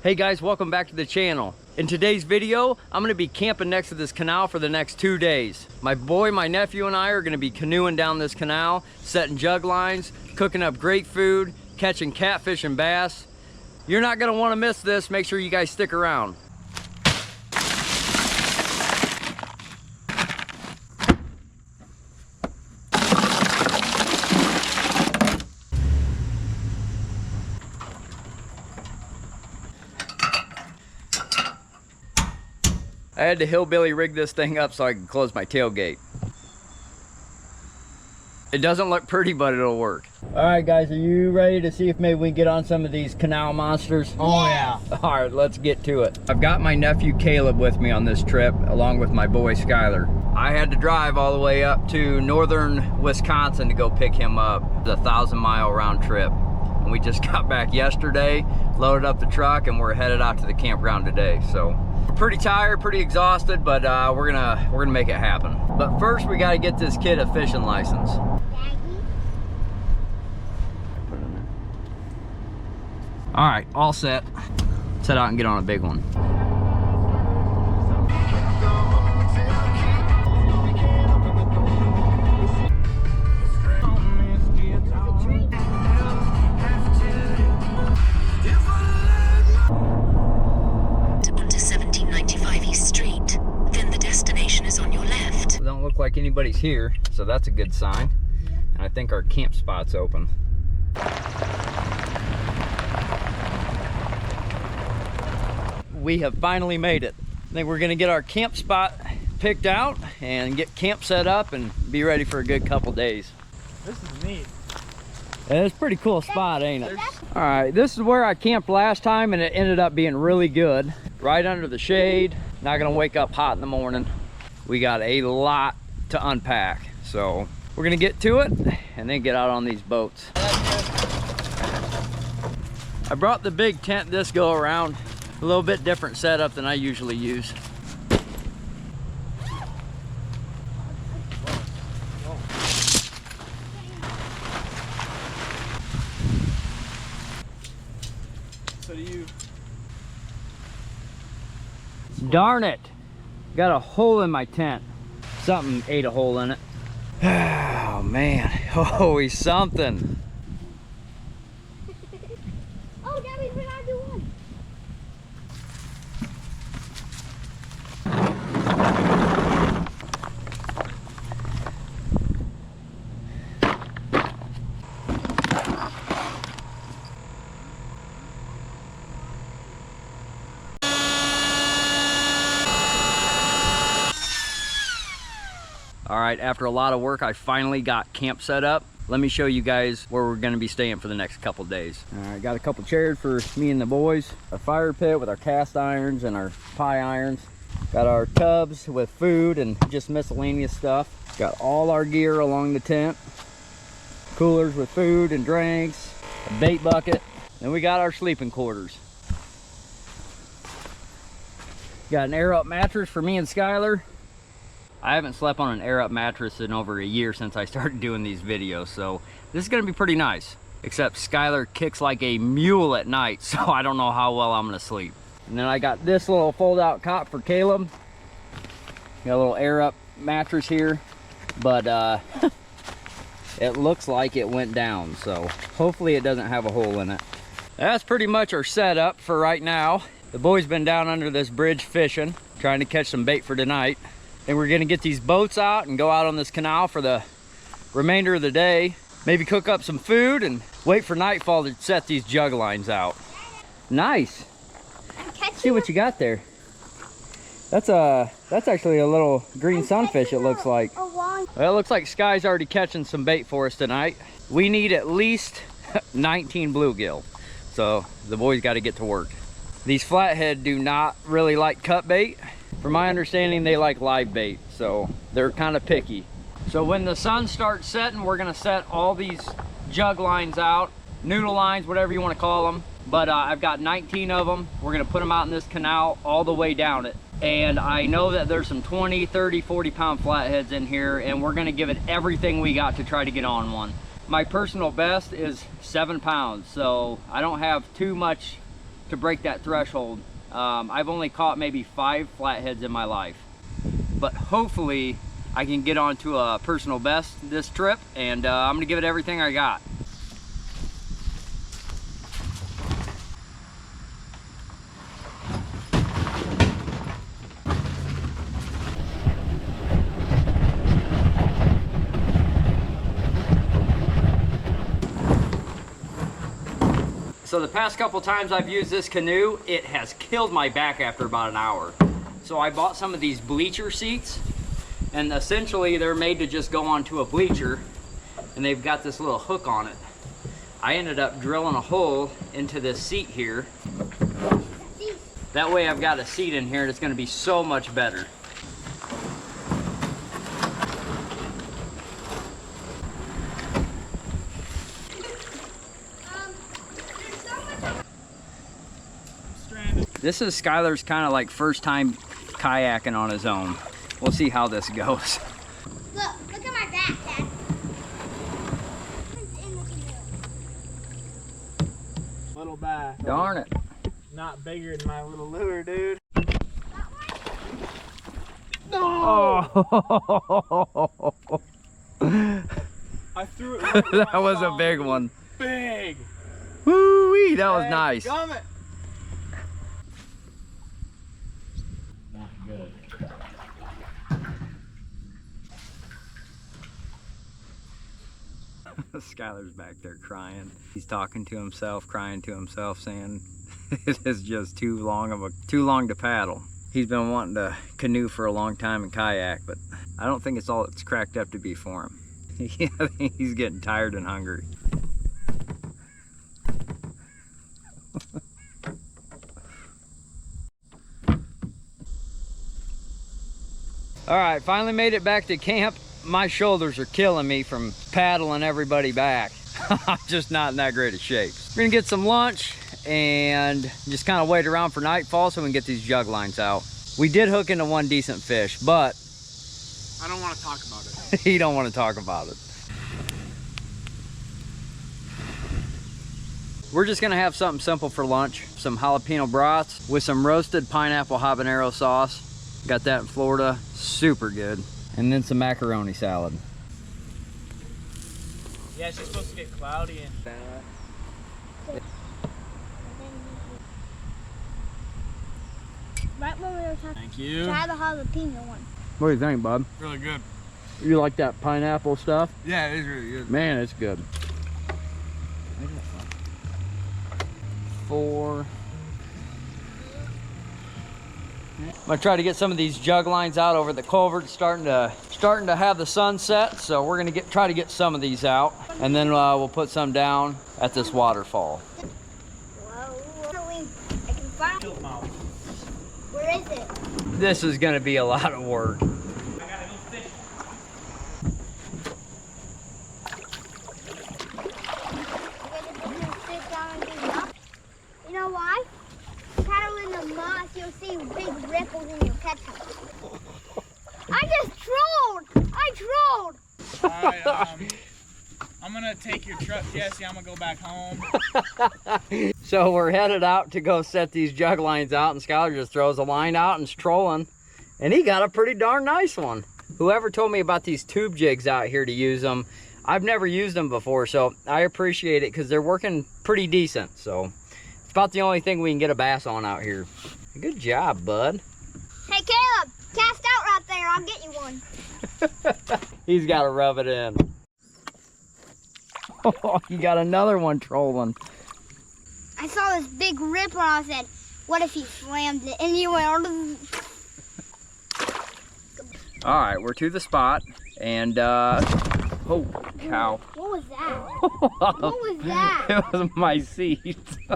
Hey guys, welcome back to the channel. In today's video, I'm gonna be camping next to this canal for the next 2 days. My boy, my nephew, and I are gonna be canoeing down this canal, setting jug lines, cooking up great food, catching catfish and bass. You're not gonna wanna miss this. Make sure you guys stick around. I had to hillbilly rig this thing up so I can close my tailgate. It doesn't look pretty, but it'll work. All right, guys, are you ready to see if maybe we can get on some of these canal monsters? Oh, yeah. All right, let's get to it. I've got my nephew Caleb with me on this trip, along with my boy Skyler. I had to drive all the way up to northern Wisconsin to go pick him up. It's a 1,000-mile round trip. And we just got back yesterday, loaded up the truck, and we're headed out to the campground today. So we're pretty tired, pretty exhausted, but we're gonna make it happen. But first, we gotta get this kid a fishing license. All right, all set. Let's head out and get on a big one. Look like anybody's here, so that's a good sign. And I think our camp spot's open. We have finally made it. I think we're gonna get our camp spot picked out and get camp set up and be ready for a good couple days. This is neat. It's a pretty cool spot, ain't it? All right, this is where I camped last time and it ended up being really good. Right under the shade, not gonna wake up hot in the morning. We got a lot to unpack, so we're gonna get to it and then get out on these boats. I brought the big tent this go around, a little bit different setup than I usually use. So do you? Darn it! Got a hole in my tent. Something ate a hole in it. Oh man, oh, he's something. Oh, Daddy, we're not doing one. All right, after a lot of work, I finally got camp set up. Let me show you guys where we're gonna be staying for the next couple days. All right, got a couple chairs for me and the boys. Our fire pit with our cast irons and our pie irons. Got our tubs with food and just miscellaneous stuff. Got all our gear along the tent. Coolers with food and drinks, a bait bucket. Then we got our sleeping quarters. Got an air up mattress for me and Skyler. I haven't slept on an air up mattress in over a year since I started doing these videos, so this is gonna be pretty nice. Except Skyler kicks like a mule at night, so I don't know how well I'm gonna sleep. And then I got this little fold out cot for Caleb. Got a little air up mattress here, but it looks like it went down, so hopefully it doesn't have a hole in it. That's pretty much our setup for right now. The boys been down under this bridge fishing, trying to catch some bait for tonight. And we're gonna get these boats out and go out on this canal for the remainder of the day. Maybe cook up some food and wait for nightfall to set these jug lines out. Nice. See what you got there. That's actually a little green sunfish, it looks like. Well, it looks like Sky's already catching some bait for us tonight. We need at least 19 bluegill. So the boys got to get to work. These flathead do not really like cut bait. From my understanding, they like live bait, so they're kind of picky. So when the sun starts setting, we're gonna set all these jug lines out, noodle lines, whatever you want to call them. But I've got 19 of them. We're gonna put them out in this canal all the way down it. And I know that there's some 20, 30, 40 pound flatheads in here, and we're gonna give it everything we got to try to get on one. My personal best is 7 pounds, so I don't have too much to break that threshold. I've only caught maybe 5 flatheads in my life, but hopefully I can get onto a personal best this trip, and I'm gonna give it everything I got. So the past couple times I've used this canoe, it has killed my back after about an hour. So I bought some of these bleacher seats, and essentially they're made to just go onto a bleacher, and they've got this little hook on it. I ended up drilling a hole into this seat here. That way I've got a seat in here and it's gonna be so much better. This is Skylar's kind of like first time kayaking on his own. We'll see how this goes. Look at my back, Dad. Little bass. Darn it. Not bigger than my little lure, dude. No! Oh. I threw it right That was a big one. Big. Woo-wee, that was nice. Gummit. Skylar's back there crying. He's talking to himself, crying to himself, saying it is just too long to paddle. He's been wanting to canoe for a long time and kayak, but I don't think it's all it's cracked up to be for him. I think he's getting tired and hungry. All right, finally made it back to camp. My shoulders are killing me from paddling everybody back. I'm just not in that great of shape. We're gonna get some lunch and just kind of wait around for nightfall so we can get these jug lines out. We did hook into one decent fish, but I don't want to talk about it. he don't want to talk about it. We're just gonna have something simple for lunch. Some jalapeno brats with some roasted pineapple habanero sauce. Got that in Florida, super good. And then some macaroni salad. Yeah, it's just supposed to get cloudy and Right when we were talking. thank you. Try the jalapeno one. What do you think, bud? Really good. You like that pineapple stuff? Yeah, it is really good. Man, it's good. 4. I'm gonna try to get some of these jug lines out over the culvert. Starting to have the sun set, so we're gonna try to get some of these out, and then we'll put some down at this waterfall. Whoa, I can find it. Where is it? This is gonna be a lot of work. I gotta go fish. You know why? Paddle in the moss, you'll see big ripples and you'll catch them. I just trolled! I trolled! Alright, I'm gonna take your truck, Jesse. I'm gonna go back home. So we're headed out to go set these jug lines out, and Skylar just throws a line out and is trolling, and he got a pretty darn nice one. Whoever told me about these tube jigs out here to use them, I've never used them before, so I appreciate it because they're working pretty decent. So it's about the only thing we can get a bass on out here. Good job, bud. Hey Caleb, cast out right there, I'll get you one. He's got to rub it in. Oh, you got another one trolling. I saw this big ripple and I said, what if he slammed it? And you went on. All right, we're to the spot, and oh cow. What was that? What was that? It was my seat. I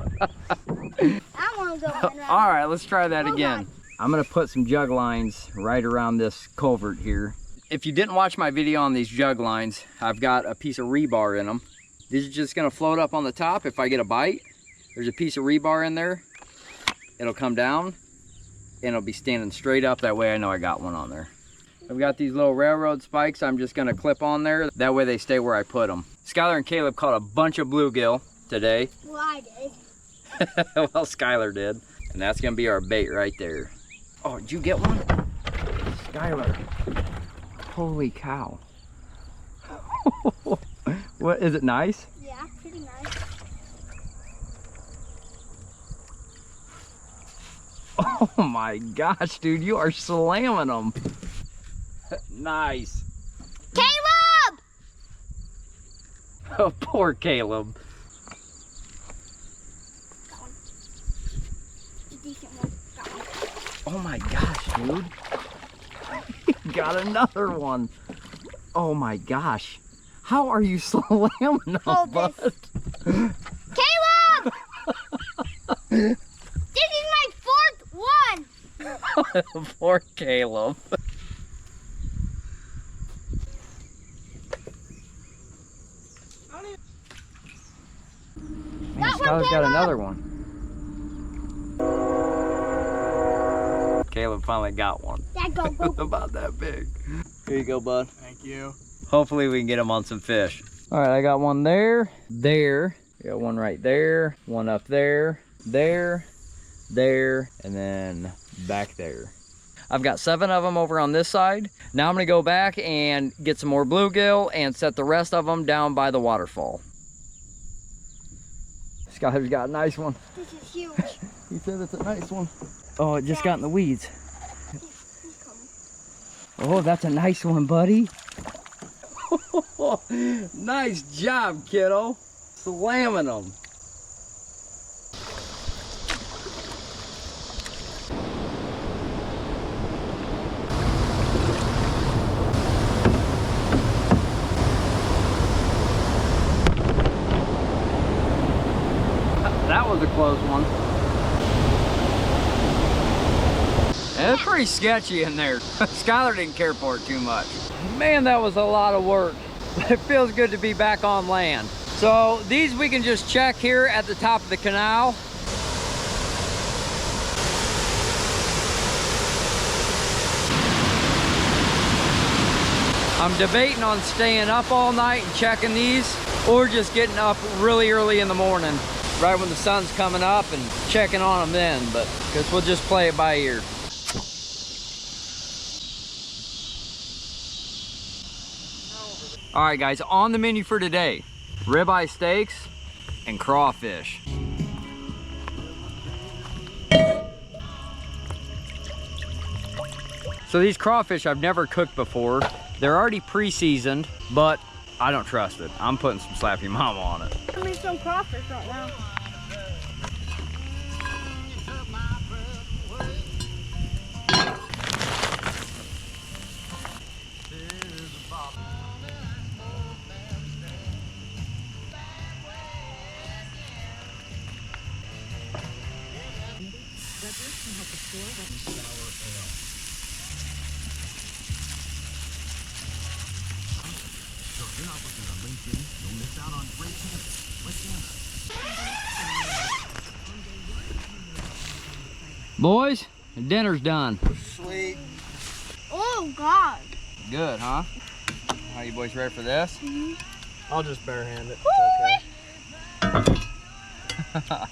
want to go in right All right, let's try that Hold again. on. I'm gonna put some jug lines right around this culvert here. If you didn't watch my video on these jug lines, I've got a piece of rebar in them. These are just gonna float up on the top. If I get a bite, there's a piece of rebar in there. It'll come down and it'll be standing straight up. That way I know I got one on there. I've got these little railroad spikes I'm just gonna clip on there. That way they stay where I put them. Skylar and Caleb caught a bunch of bluegill today. Well, I did. Well, Skylar did. And that's gonna be our bait right there. Oh, did you get one? Skylar. Holy cow. What, is it nice? Yeah, pretty nice. Oh my gosh, dude, you are slamming them. Nice. Caleb! Oh, poor Caleb. Got one. A decent one. Got one. Oh my gosh, dude. Got another one. Oh my gosh. How are you slamming them, Hold bud? this. Caleb! This is my fourth one. Poor Caleb. Man, Got one, Skylar's got Caleb. another one. Caleb finally got one. Dad, go, go, go. About that big. Here you go, bud. Thank you. Hopefully we can get him on some fish. All right, I got one there, there. I got one right there, one up there, there, there, and then back there. I've got 7 of them over on this side. Now I'm gonna go back and get some more bluegill and set the rest of them down by the waterfall. Skylar's got a nice one. This is huge. He said it's a nice one. Oh, it just got in the weeds. He's coming. Oh, that's a nice one, buddy. Nice job, kiddo. Slamming them. That was a close one. And it's pretty sketchy in there. Skylar didn't care for it too much. Man, that was a lot of work. It feels good to be back on land. So these we can just check here at the top of the canal. I'm debating on staying up all night and checking these, or just getting up really early in the morning, right when the sun's coming up, and checking on them then, but because we'll just play it by ear. All right, guys, on the menu for today, ribeye steaks and crawfish. So these crawfish I've never cooked before. They're already pre-seasoned, but I don't trust it. I'm putting some Slappy Mama on it. Give me some crawfish right now. Boys, dinner's done. Sweet. Oh, God. Good, huh? Are you boys ready for this? I'll just barehand it. It's okay.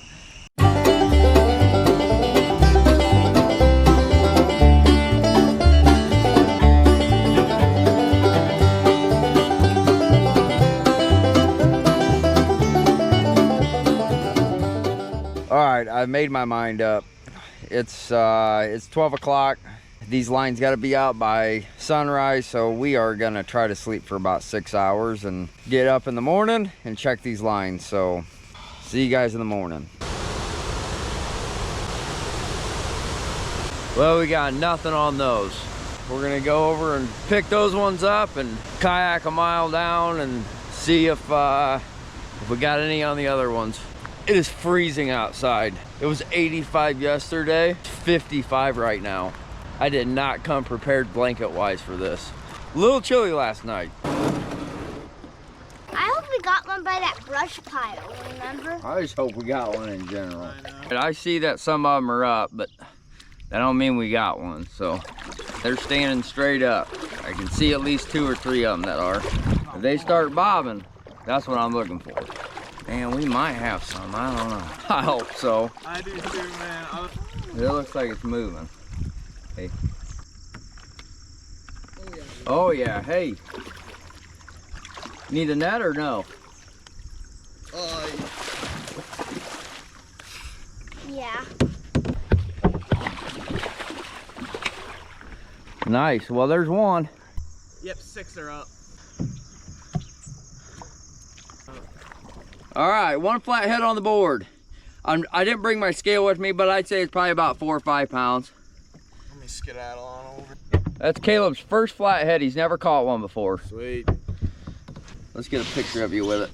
All right, I've made my mind up. It's 12 o'clock. These lines got to be out by sunrise, so we are gonna try to sleep for about 6 hours and get up in the morning and check these lines. So see you guys in the morning. Well, we got nothing on those. We're gonna go over and pick those ones up and kayak a mile down and see if we got any on the other ones. It is freezing outside. It was 85 yesterday, it's 55 right now. I did not come prepared blanket-wise for this. A little chilly last night. I hope we got one by that brush pile, remember? I just hope we got one in general. And I see that some of them are up, but that don't mean we got one. So they're standing straight up. I can see at least 2 or 3 of them that are. If they start bobbing, that's what I'm looking for. And we might have some, I don't know. I hope so. I do too, man. It looks like it's moving. Hey. Oh yeah, hey. Need a net or no? Yeah. Nice, well there's one. Yep, 6 are up. All right, one flathead on the board. I didn't bring my scale with me, but I'd say it's probably about 4 or 5 pounds. Let me skedaddle on over. That's Caleb's first flathead. He's never caught one before. Sweet. Let's get a picture of you with it.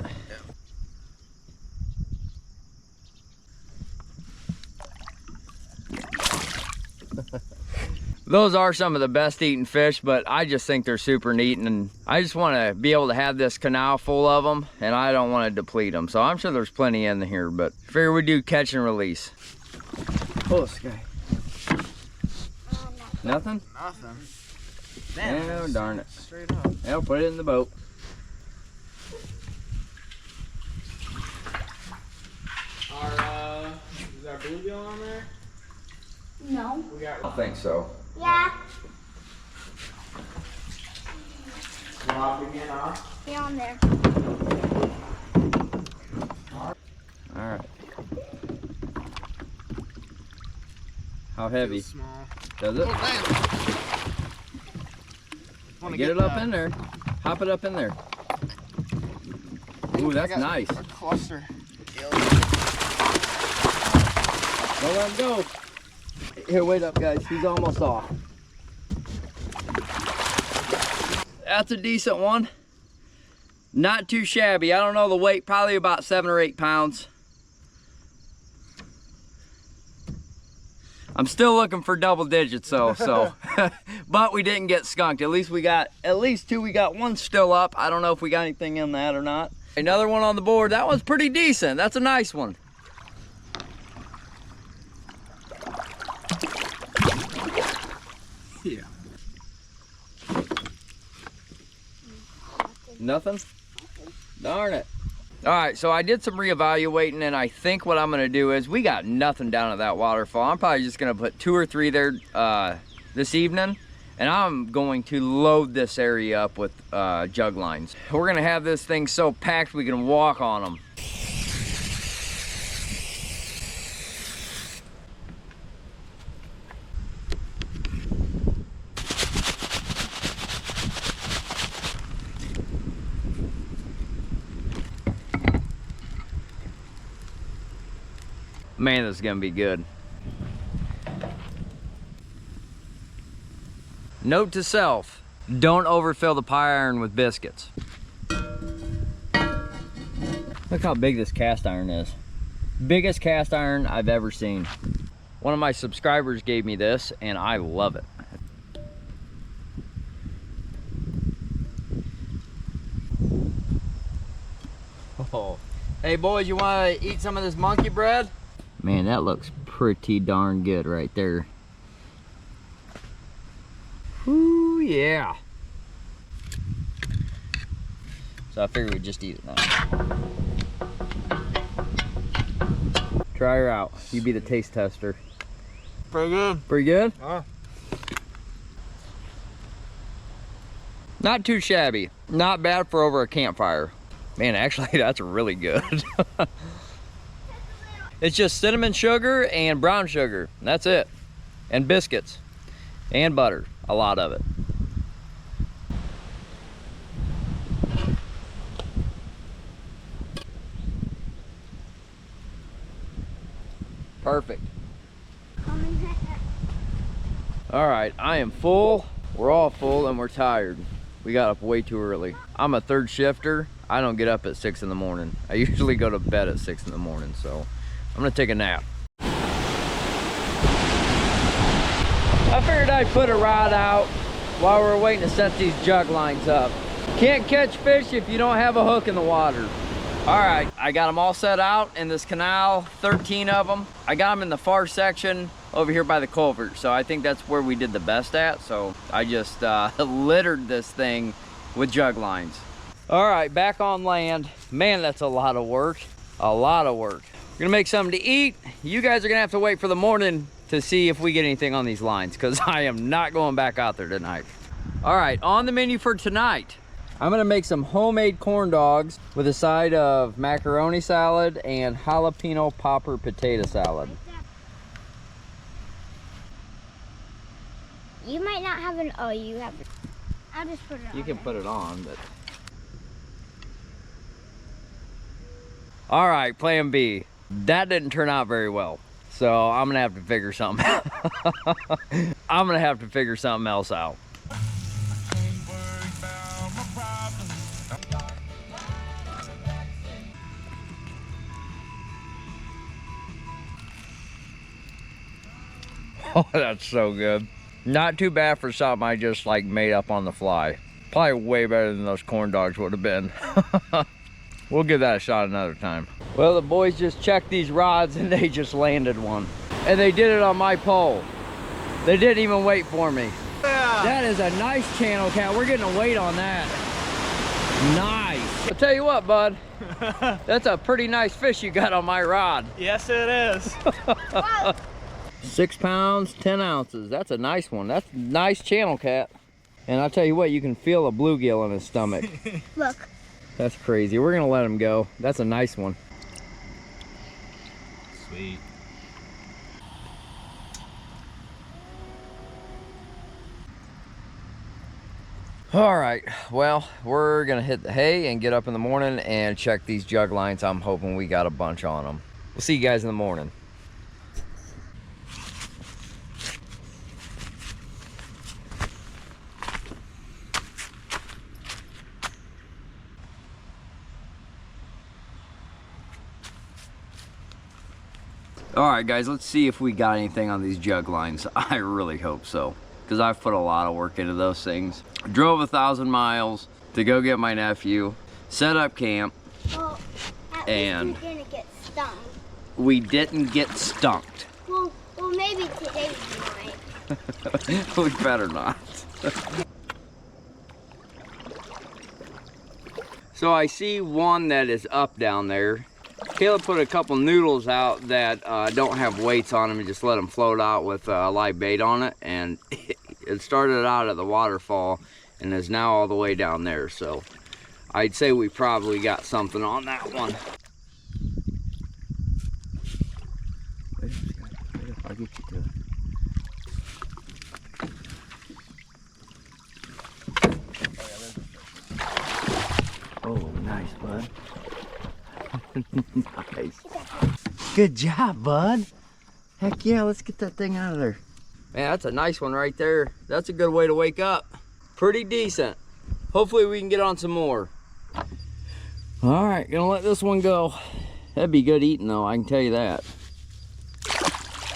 Those are some of the best eating fish, but I just think they're super neat, and I just want to be able to have this canal full of them, and I don't want to deplete them. So I'm sure there's plenty in here, but figure we do catch and release. Oh, Sky. Nothing? Nothing. Damn, oh, darn it. Straight up. I'll put it in the boat. Is our bluegill on there? No. We got. I think so. Yeah. Rock again off. Get on there. All right. How heavy? Feels small. Does it? Wanna Get it up in there. Hop it up in there. Ooh, that's nice. A cluster. Don't let him go. Here, wait up, guys. He's almost off. That's a decent one. Not too shabby. I don't know the weight, probably about 7 or 8 pounds. I'm still looking for double digits though, so. But we didn't get skunked. At least we got, at least 2. We got one still up. I don't know if we got anything in that or not. Another one on the board. That one's pretty decent. That's a nice one. Yeah. Nothing? Darn it. All right, so I did some reevaluating, and I think what I'm gonna do is, we got nothing down at that waterfall. I'm probably just gonna put 2 or 3 there this evening, and I'm going to load this area up with jug lines. We're gonna have this thing so packed we can walk on them. Man, this is gonna be good. Note to self, don't overfill the pie iron with biscuits. Look how big this cast iron is. Biggest cast iron I've ever seen. One of my subscribers gave me this, and I love it. Oh. Hey boys, you wanna eat some of this monkey bread? Man, that looks pretty darn good right there. Ooh, yeah. So I figured we'd just eat it now. Try her out. You be the taste tester. Pretty good. Pretty good? Not too shabby. Not bad for over a campfire. Man, actually, that's really good. It's just cinnamon sugar and brown sugar. That's it. And biscuits. And butter. A lot of it. Perfect. All right, I am full. We're all full and we're tired. We got up way too early. I'm a third shifter. I don't get up at 6 in the morning. I usually go to bed at 6 in the morning, so I'm gonna take a nap. I figured I'd put a rod out while we're waiting to set these jug lines up. Can't catch fish if you don't have a hook in the water. All right, I got them all set out in this canal, 13 of them. I got them in the far section over here by the culvert, so I think that's where we did the best at. So I just littered this thing with jug lines. All right, back on land. Man, that's a lot of work. A lot of work. We're gonna make something to eat. You guys are gonna have to wait for the morning to see if we get anything on these lines, because I am not going back out there tonight. All right, on the menu for tonight, I'm gonna make some homemade corn dogs with a side of macaroni salad and jalapeno popper potato salad. You might not have an, oh, you have it. I'll just put it on. You can put it on, but. All right, plan B. That didn't turn out very well. So I'm gonna have to figure something out. I'm gonna have to figure something else out. Oh, that's so good. Not too bad for something I just like made up on the fly. Probably way better than those corn dogs would have been. We'll give that a shot another time. Well, the boys just checked these rods and they just landed one. And they did it on my pole. They didn't even wait for me. Yeah. That is a nice channel cat. We're getting a weight on that. Nice. I'll tell you what, bud. That's a pretty nice fish you got on my rod. Yes, it is. 6 pounds, 10 ounces. That's a nice one. That's a nice channel cat. And I'll tell you what, you can feel a bluegill in his stomach. Look. That's crazy. We're gonna let him go. That's a nice one. Sweet. All right, well, we're gonna hit the hay and get up in the morning and check these jug lines. I'm hoping we got a bunch on them. We'll see you guys in the morning. All right, guys, let's see if we got anything on these jug lines. I really hope so, because I've put a lot of work into those things. Drove 1,000 miles to go get my nephew, set up camp, Well, and we didn't get stung. We didn't get stunked. Well, maybe today we might. We better not. So I see one that is up down there. Caleb put a couple noodles out that don't have weights on them and just let them float out with live bait on it. And it started out at the waterfall and is now all the way down there. So I'd say we probably got something on that one. I'll get you to it. Oh, nice, bud. Nice. Good job, bud. Heck yeah, let's get that thing out of there. Man, that's a nice one right there. That's a good way to wake up. Pretty decent. Hopefully we can get on some more. All right, gonna let this one go. That'd be good eating though, I can tell you that.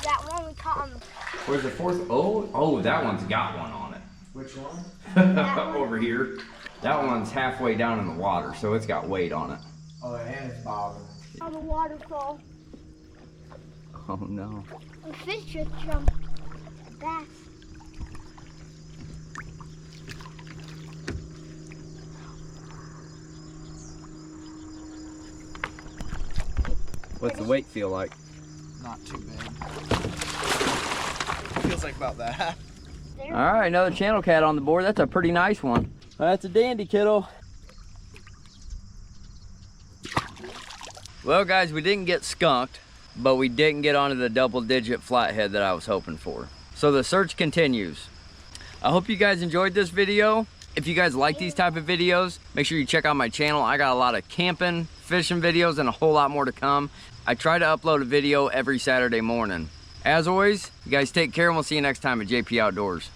That one we caught on the... Where's the fourth? Oh, that one's got one on it. Which one? Over here. That one's halfway down in the water, so it's got weight on it. Oh, and it's bobbing. On the waterfall. Oh no. The fish just jumped. A bass. What's the weight feel like? Not too bad. Feels like about that. All right, another channel cat on the board. That's a pretty nice one. That's a dandy, kiddo. Well, guys, we didn't get skunked, but we didn't get onto the double-digit flathead that I was hoping for. So the search continues. I hope you guys enjoyed this video. If you guys like these type of videos, make sure you check out my channel. I got a lot of camping, fishing videos, and a whole lot more to come. I try to upload a video every Saturday morning. As always, you guys take care, and we'll see you next time at Jay Pea Outdoors.